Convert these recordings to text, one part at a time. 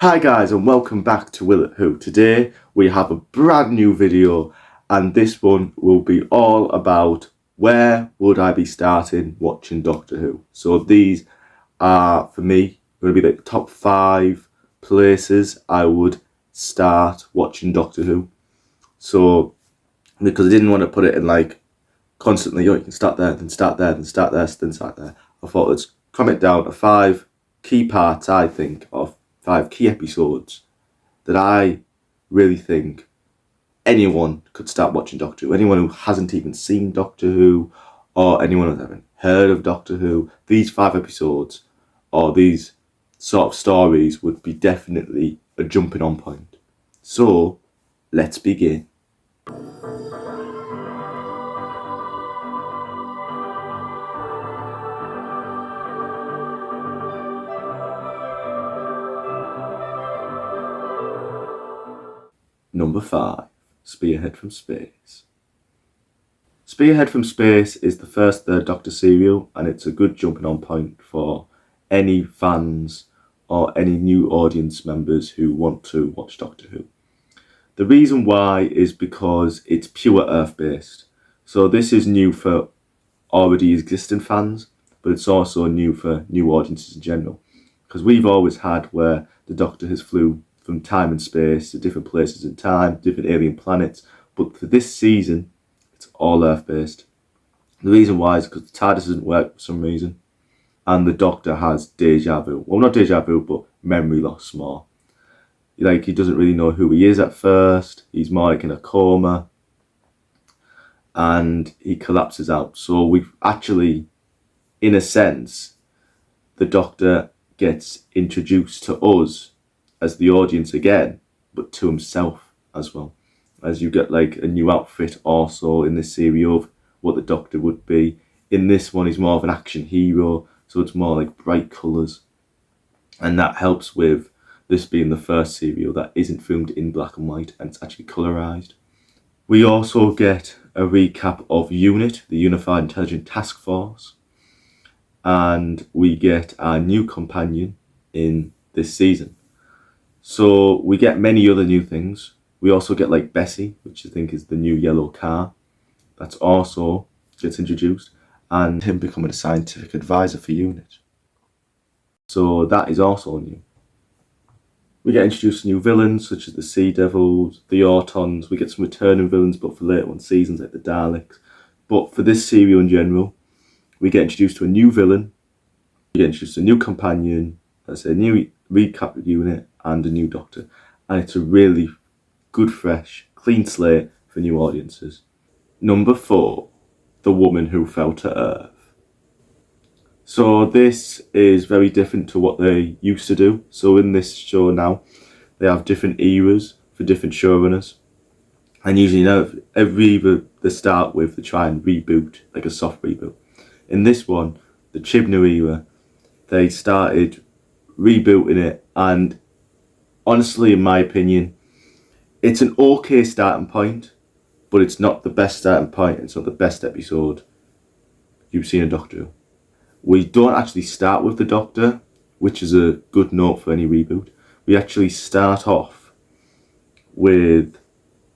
Hi guys and welcome back to Will It Who. Today we have a brand new video and this one will be all about where would I be starting watching Doctor Who. So these are for me going to be the top 5 places I would start watching Doctor Who. So because I didn't want to put it in like constantly, you can start there, then start there, then start there, then start there. I thought let's comment down to 5 key parts I think of 5 key episodes that I really think anyone could start watching Doctor Who. Anyone who hasn't even seen Doctor Who or anyone who hasn't heard of Doctor Who, these 5 episodes or these sort of stories would be definitely a jumping on point. So let's begin. Number 5, Spearhead from Space. Spearhead from Space is the first Third Doctor serial and it's a good jumping on point for any fans or any new audience members who want to watch Doctor Who. The reason why is because it's pure Earth based. So this is new for already existing fans, but it's also new for new audiences in general. Because we've always had where the Doctor has flew from time and space to different places in time, different alien planets, but for this season, it's all Earth based. The reason why is because the TARDIS doesn't work for some reason, and the Doctor has deja vu. Well, not deja vu, but memory loss more. Like, he doesn't really know who he is at first, he's more like in a coma, and he collapses out. So we've actually, in a sense, the Doctor gets introduced to us as the audience again, but to himself as well. As you get like a new outfit also in this series of what the Doctor would be. In this one, he's more of an action hero, so it's more like bright colours. And that helps with this being the first serial that isn't filmed in black and white and it's actually colourised. We also get a recap of UNIT, the Unified Intelligence Task Force, and we get our new companion in this season. So we get many other new things. We also get like Bessie, which I think is the new yellow car. That's also gets introduced, and him becoming a scientific advisor for UNIT. So that is also new. We get introduced to new villains such as the Sea Devils, the Autons. We get some returning villains, but for later on seasons like the Daleks. But for this serial in general, we get introduced to a new villain. We get introduced to a new companion. Let's say a new recap unit and a new Doctor, and it's a really good, fresh, clean slate for new audiences. Number 4, The Woman Who Fell to Earth. So this is very different to what they used to do. So in this show now, they have different eras for different showrunners, and usually now every era they start with, they try and reboot, like a soft reboot. In this one, the Chibnall era, they started rebooting it, and honestly, in my opinion, it's an okay starting point, but it's not the best starting point. It's not the best episode you've seen in Doctor Who. We don't actually start with the Doctor, which is a good note for any reboot. We actually start off with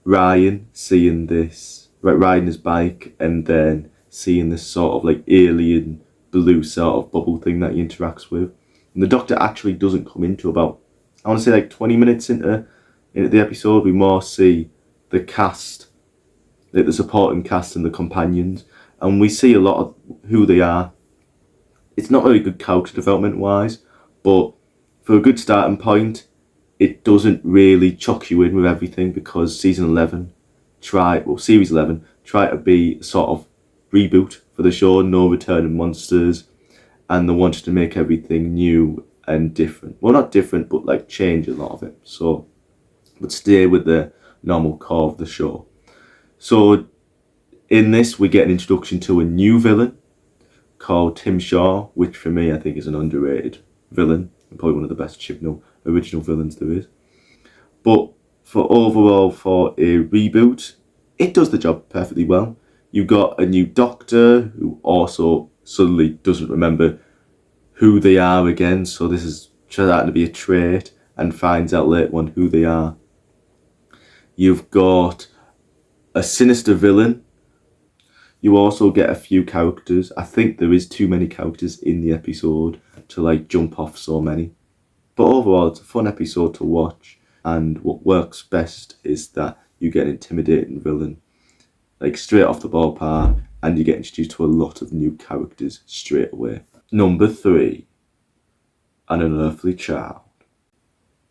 Ryan seeing this, riding his bike, and then seeing this sort of like alien blue sort of bubble thing that he interacts with. And the Doctor actually doesn't come into about, I want to say like 20 minutes into the episode. We more see the cast, like the supporting cast and the companions, and we see a lot of who they are. It's not very good character development wise, but for a good starting point, it doesn't really chuck you in with everything, because series 11 tried to be a sort of reboot for the show, no returning monsters, and they wanted to make everything new and different. Well, not different, but like change a lot of it. So, but stay with the normal core of the show. So in this, we get an introduction to a new villain called Tim Shaw, which for me I think is an underrated villain, and probably one of the best Chibnall original villains there is. But for a reboot, it does the job perfectly well. You got a new Doctor who also suddenly doesn't remember who they are again, so this is starting to be a trait. and finds out later on who they are. You've got a sinister villain. You also get a few characters. I think there is too many characters in the episode to like jump off so many. But overall, it's a fun episode to watch. And what works best is that you get an intimidating villain, like straight off the ballpark, and you get introduced to a lot of new characters straight away. Number 3, An Unearthly Child.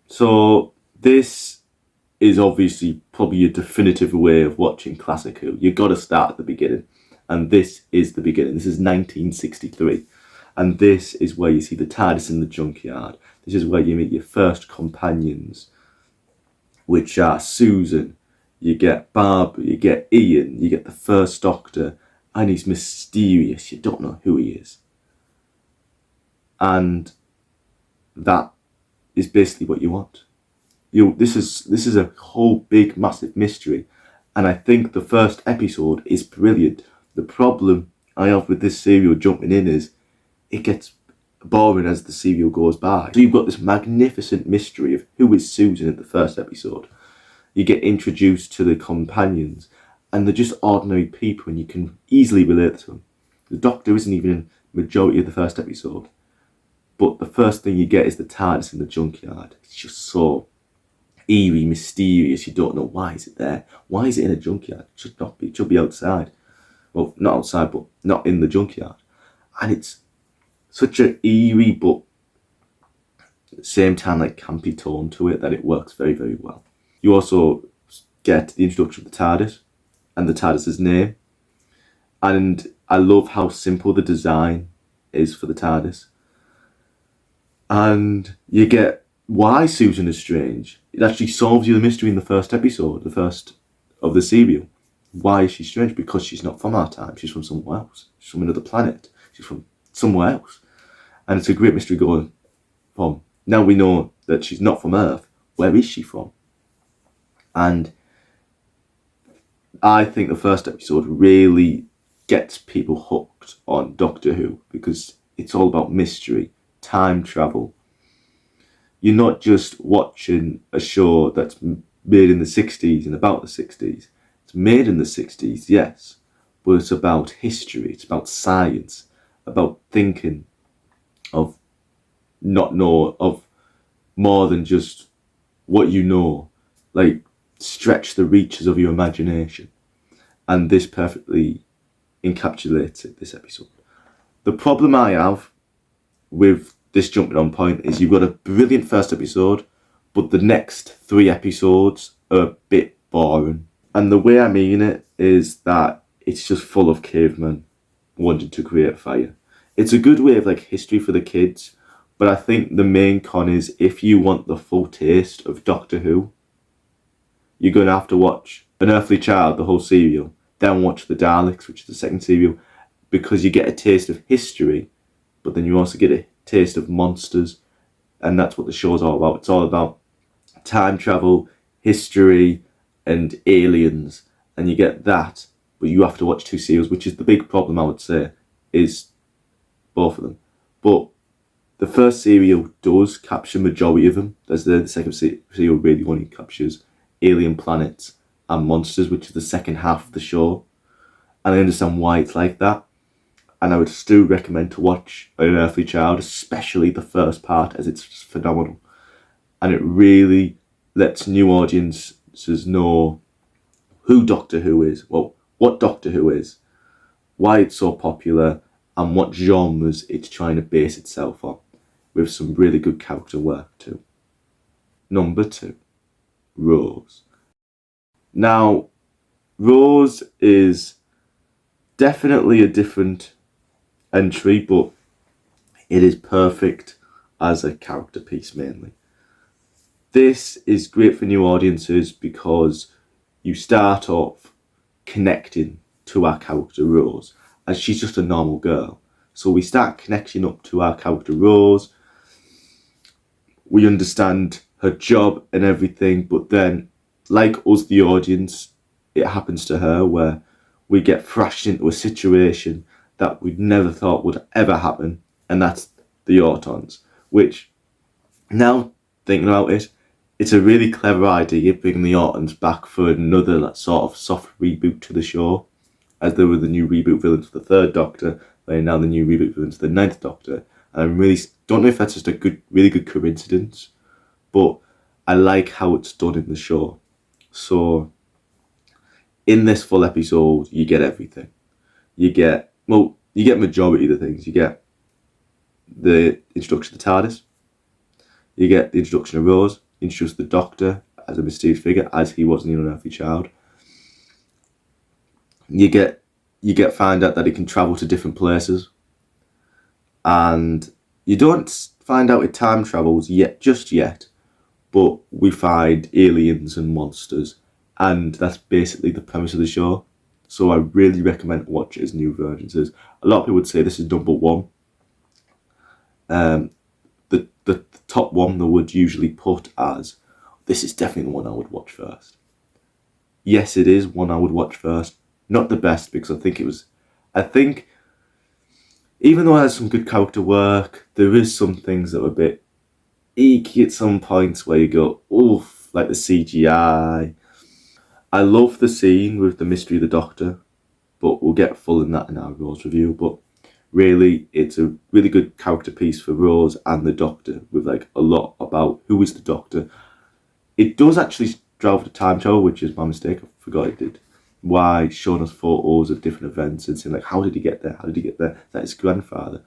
So this is obviously probably a definitive way of watching classic Who. You've got to start at the beginning. And this is the beginning. This is 1963. And this is where you see the TARDIS in the junkyard. This is where you meet your first companions, which are Susan. You get Barbara, you get Ian, you get the first Doctor, and he's mysterious. You don't know who he is. And that is basically what you want. This is a whole big, massive mystery. And I think the first episode is brilliant. The problem I have with this serial jumping in is it gets boring as the serial goes by. So you've got this magnificent mystery of who is Susan in the first episode. You get introduced to the companions, and they're just ordinary people, and you can easily relate to them. The Doctor isn't even in the majority of the first episode, but the first thing you get is the TARDIS in the junkyard. It's just so eerie, mysterious. You don't know why is it there. Why is it in a junkyard? It should not be. It should be outside. Well, not outside, but not in the junkyard. And it's such an eerie, but at the same time, like campy tone to it that it works very, very well. You also get the introduction of the TARDIS and the TARDIS's name. And I love how simple the design is for the TARDIS. And you get why Susan is strange. It actually solves you the mystery in the first episode, the first of the serial. Why is she strange? Because she's not from our time. She's from somewhere else. She's from another planet. She's from somewhere else. And it's a great mystery going from. Now we know that she's not from Earth. Where is she from? And I think the first episode really gets people hooked on Doctor Who because it's all about mystery, time travel. You're not just watching a show that's made in the 60s and about the 60s. It's made in the 60s, yes, but it's about history, it's about science, about thinking of of more than just what you know, like stretch the reaches of your imagination. And this perfectly encapsulates it, this episode. The problem I have with this jumping on point is you've got a brilliant first episode, but the next 3 episodes are a bit boring. And the way I mean it is that it's just full of cavemen wanting to create fire. It's a good way of like history for the kids, but I think the main con is if you want the full taste of Doctor Who, you're going to have to watch An Earthly Child, the whole serial, then watch The Daleks, which is the second serial, because you get a taste of history, but then you also get a taste of monsters, and that's what the show's all about. It's all about time travel, history, and aliens, and you get that, but you have to watch 2 serials, which is the big problem, I would say, is both of them. But the first serial does capture majority of them. There's the second serial really only captures alien planets and monsters, which is the second half of the show. And I understand why it's like that. And I would still recommend to watch An Earthly Child, especially the first part, as it's just phenomenal. And it really lets new audiences know who Doctor Who is, well, what Doctor Who is, why it's so popular, and what genres it's trying to base itself on, with some really good character work too. Number 2, Rose. Now, Rose is definitely a different entry, but it is perfect as a character piece mainly. This is great for new audiences because you start off connecting to our character Rose, as she's just a normal girl. So we start connecting up to our character Rose. We understand her job and everything, but then, like us, the audience, it happens to her where we get thrashed into a situation that we never thought would ever happen, and that's the Autons, which now thinking about it, it's a really clever idea bringing the Autons back for another sort of soft reboot to the show, as there were the new reboot villains for the Third Doctor, and now the new reboot villains for the Ninth Doctor. And I really don't know if that's just a really good coincidence, but I like how it's done in the show. So in this full episode, you get everything. You get majority of the things. You get the introduction to TARDIS. You get the introduction of Rose. Introduce the Doctor as a mysterious figure, as he was an unearthly child. You get find out that he can travel to different places, and you don't find out it time travels just yet, but we find aliens and monsters, and that's basically the premise of the show. So I really recommend watch it as New Virgins. A lot of people would say this is number one. The top one they would usually put as, this is definitely the one I would watch first. Yes, it is one I would watch first. Not the best, because I think even though it has some good character work, there is some things that are a bit eeky at some points where you go, oof, like the CGI. I love the scene with the mystery of the Doctor, but we'll get full in that in our Rose review. But really, it's a really good character piece for Rose and the Doctor, with like a lot about who is the Doctor. It does actually drive the time travel, which is my mistake. I forgot it did. Why showing us photos of different events and saying like, how did he get there? How did he get there? That his grandfather.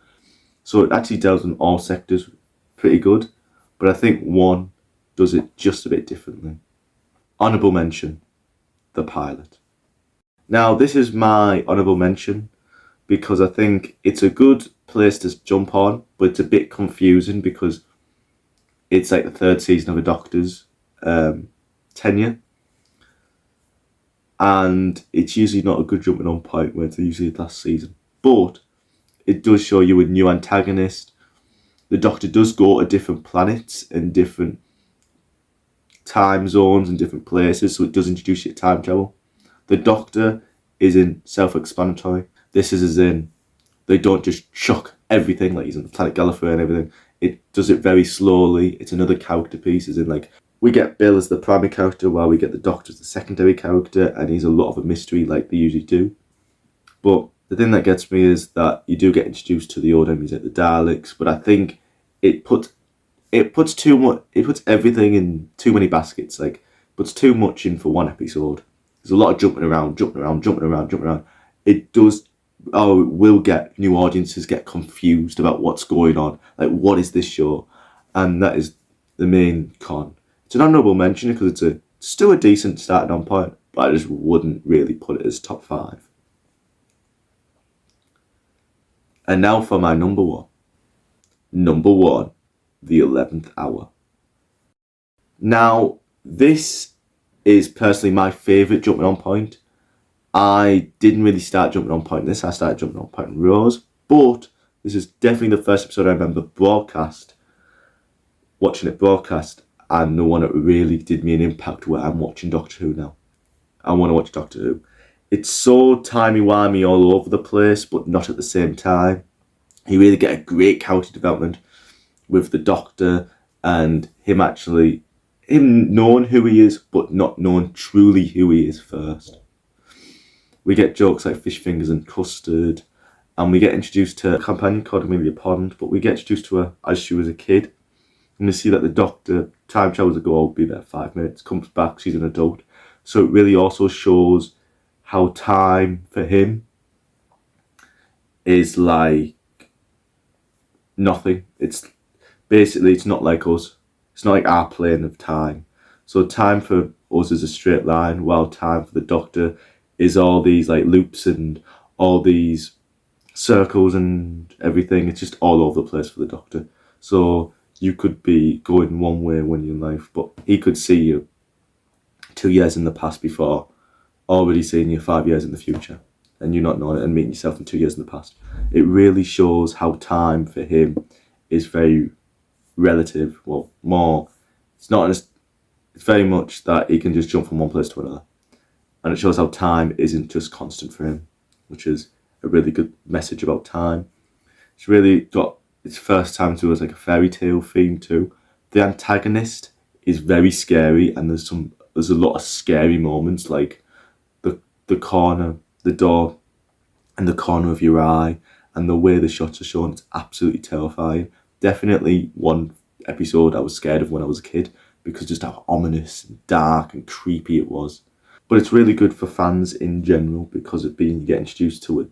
So it actually delves in all sectors pretty good, but I think one does it just a bit differently. Honourable mention, the pilot. Now this is my honourable mention because I think it's a good place to jump on, but it's a bit confusing because it's like the third season of a Doctor's tenure, and it's usually not a good jumping on point where it's usually the last season, but it does show you a new antagonist. The Doctor does go to different planets and different time zones and different places, so it does introduce you to time travel. The Doctor isn't self-explanatory. This is as in, they don't just chuck everything like he's on the planet Gallifrey and everything. It does it very slowly. It's another character piece, as in like, we get Bill as the primary character while we get the Doctor as the secondary character, and he's a lot of a mystery like they usually do. But the thing that gets me is that you do get introduced to the old enemies like the Daleks, but I think it puts everything in too many baskets, like puts too much in for one episode. There's a lot of jumping around. It will get new audiences get confused about what's going on, like what is this show, and that is the main con. It's an honourable mention because it's still a decent starting on point, but I just wouldn't really put it as top 5. And now for my number one. Number 1, The 11th Hour. Now, this is personally my favourite jumping on point. I didn't really start jumping on point in this. I started jumping on point in Rose, but this is definitely the first episode I remember watching it broadcast, and the one that really did me an impact where I'm watching Doctor Who now. I want to watch Doctor Who. It's so timey-wimey all over the place, but not at the same time. You really get a great character development with the Doctor and him knowing who he is, but not knowing truly who he is first. We get jokes like fish fingers and custard, and we get introduced to a companion called Amelia Pond, but we get introduced to her as she was a kid. And we see that the Doctor time travels to go, I'll be there 5 minutes, comes back, she's an adult. So it really also shows how time for him is like nothing. It's not like us. It's not like our plane of time. So time for us is a straight line, while time for the Doctor is all these like loops and all these circles and everything. It's just all over the place for the Doctor. So you could be going one way when you're in life, but he could see you 2 years in the past before already seeing you 5 years in the future, and you not knowing it and meeting yourself in 2 years in the past. It really shows how time for him is very relative. Well, more, it's very much that he can just jump from one place to another. And it shows how time isn't just constant for him, which is a really good message about time. It's really got its first time to us like a fairy tale theme too, The antagonist is very scary, and there's a lot of scary moments, like the corner, the door, and the corner of your eye, and the way the shots are shown. It's absolutely terrifying. Definitely one episode I was scared of when I was a kid, because just how ominous and dark and creepy it was. But it's really good for fans in general, because you get introduced to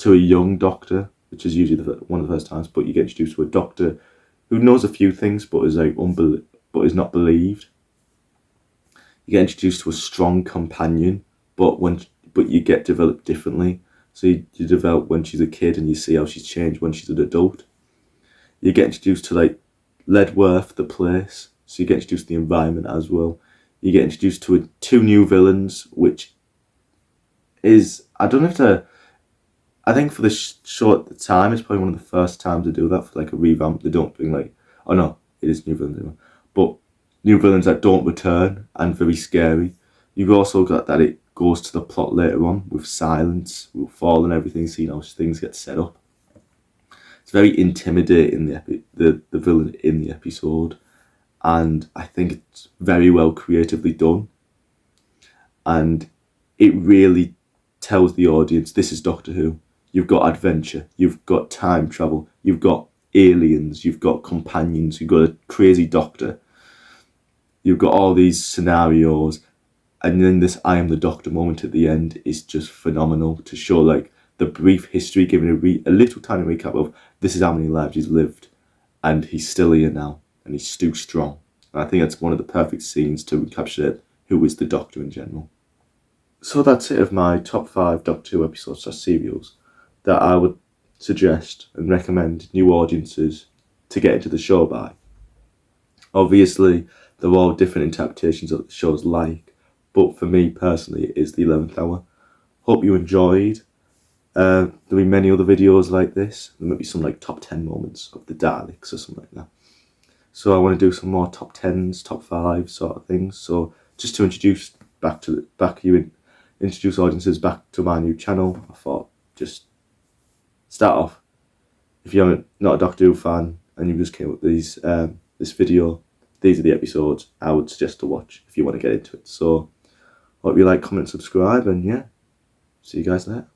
a young doctor, which is usually one of the first times. But you get introduced to a doctor who knows a few things, but is but is not believed. You get introduced to a strong companion, but you get developed differently. So you develop when she's a kid, and you see how she's changed when she's an adult. You get introduced to like Ledworth, the place. So you get introduced to the environment as well. You get introduced to two new villains, which is, I don't know if they're, I think for the short time, it's probably one of the first times to do that for like a revamp. They don't bring like, oh no, it is new villains, but new villains that don't return and very scary. You've also got that it goes to the plot later on with Silence, with Fall and everything, seeing how things get set up. It's very intimidating, the villain in the episode, and I think it's very well creatively done, and it really tells the audience this is Doctor Who. You've got adventure, you've got time travel, you've got aliens, you've got companions, you've got a crazy doctor, you've got all these scenarios, and then this I am the Doctor moment at the end is just phenomenal to show like the brief history, giving a little tiny recap of this is how many lives he's lived, and he's still here now, and he's still strong. And I think that's one of the perfect scenes to encapsulate who is the Doctor in general. So that's it of my top 5 Doctor Who episodes or serials that I would suggest and recommend new audiences to get into the show by. Obviously, they're all different interpretations of the show's like, but for me personally, it is the 11th Hour. Hope you enjoyed. There'll be many other videos like this. There might be some like top 10 moments of the Daleks or something like that. So I want to do some more top 10s, top 5 sort of things. So just to introduce introduce audiences back to my new channel, I thought just start off. If you're not a Doctor Who fan and you just came up with this video, these are the episodes I would suggest to watch if you want to get into it. So hope you like, comment, subscribe, and yeah, see you guys there.